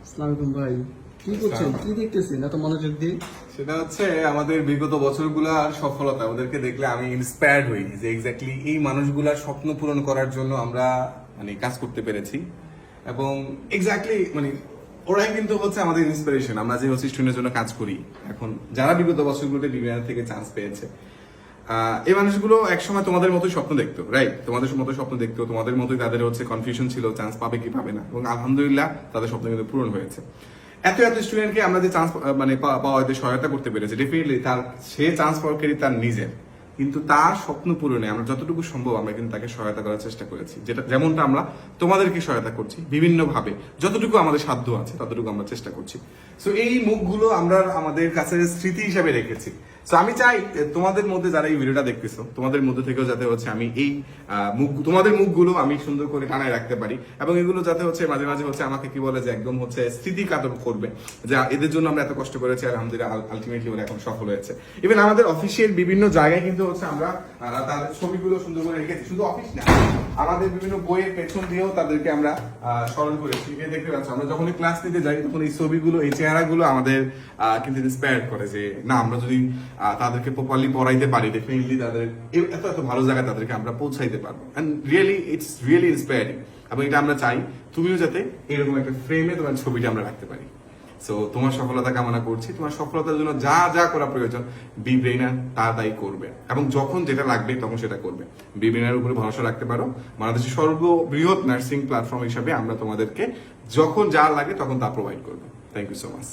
আসসালামু আলাইকুম ভাই, কি করছেন? কি দেখতেছেন এত মনোযোগ দিয়ে? সেটা হচ্ছে আমাদের বিগত বছরগুলোর সফলতা। ওদেরকে দেখলে আমি ইন্সপায়ার্ড হই যে এক্স্যাক্টলি এই মানুষগুলার স্বপ্ন পূরণ করার জন্য আমরা কাজ করতে পেরেছি এবং এক্স্যাক্টলি ওরাই কিন্তু হচ্ছে আমাদের ইন্সপিরেশন। আমরা যে হচ্ছে স্টুডেন্টের জন্য কাজ করি এখন, যারা বিগত বছরগুলোতে বিভিন্ন থেকে চান্স পেয়েছে, এই মানুষগুলো একসময় তোমাদের মতোই স্বপ্ন দেখতো, রাইট? তোমাদের মতো স্বপ্ন দেখতো, তোমাদের মতোই তাদের হচ্ছে কনফিউশন ছিল চান্স পাবে কি পাবে না, এবং আলহামদুলিল্লাহ তাদের স্বপ্ন কিন্তু পূরণ হয়েছে। এত এত স্টুডেন্টকে আমরা যে চান্স পাওয়াতে সহায়তা করতে পেরেছি, ডেফিনেটলি সে চান্স পাওয়ারই তার নিজের, কিন্তু তার স্বপ্ন পূরণে আমরা যতটুকু সম্ভব আমরা কিন্তু তাকে সহায়তা করার চেষ্টা করেছি, যেমনটা আমরা তোমাদেরকে সহায়তা করছি বিভিন্ন ভাবে, যতটুকু আমাদের সাধ্য আছে ততটুকু আমরা চেষ্টা করছি। সো এই মুখগুলো আমরা আমাদের কাছে স্মৃতি হিসাবে রেখেছি। সো আমি চাই তোমাদের মধ্যে যারা এই ভিডিওটা দেখতেছো, তোমাদের মধ্যে থেকেও যাতে হচ্ছে আমি এই তোমাদের মুখগুলো আমি সুন্দর করে টানায় রাখতে পারি, এবং এগুলো যাতে হচ্ছে মাঝে মাঝে হচ্ছে আমাকে কি বলে যে একদম হচ্ছে স্মৃতি কাতর করবে, যে এদের জন্য আমরা এত কষ্ট করেছি, আলহামদুলিল্লাহ আলটিমেটলি ওরা এখন সফল হয়েছে। ইভেন আমাদের অফিসিয়াল বিভিন্ন জায়গায় কিন্তু হচ্ছে আমরা তাদের ছবিগুলো সুন্দর করে রেখেছি, শুধু অফিস না, আমাদের বিভিন্ন বইয়ের পেছন দিয়েও তাদেরকে আমরা স্মরণ করেছি। দেখতে পাচ্ছ আমরা যখনই ক্লাস নিতে যাই তখন এই ছবিগুলো, এই চেহারাগুলো আমাদের কিন্তু ইন্সপায়ার করে যে না, আমরা যদি তাদেরকে প্রপারলি পড়াইতে পারি, ডেফিনেটলি তাদের এত এত ভালো জায়গায় তাদেরকে আমরা পৌঁছাইতে পারবো। And really it's really inspiring, এবং এটা আমরা চাই তুমিও যাতে এরকম একটা ফ্রেমে তোমার ছবিটা আমরা রাখতে পারি। সো তোমার সফলতা কামনা করছি। তোমার সফলতার জন্য যা যা করা প্রয়োজন বি ব্রেইনার তাই করবে, এবং যখন যেটা লাগবে তখন সেটা করবে। বি ব্রেইনার উপরে ভরসা রাখতে পারো। বাংলাদেশের সর্ববৃহৎ নার্সিং প্ল্যাটফর্ম হিসাবে আমরা তোমাদেরকে যখন যা লাগে তখন তা প্রোভাইড করবো। Thank you so much.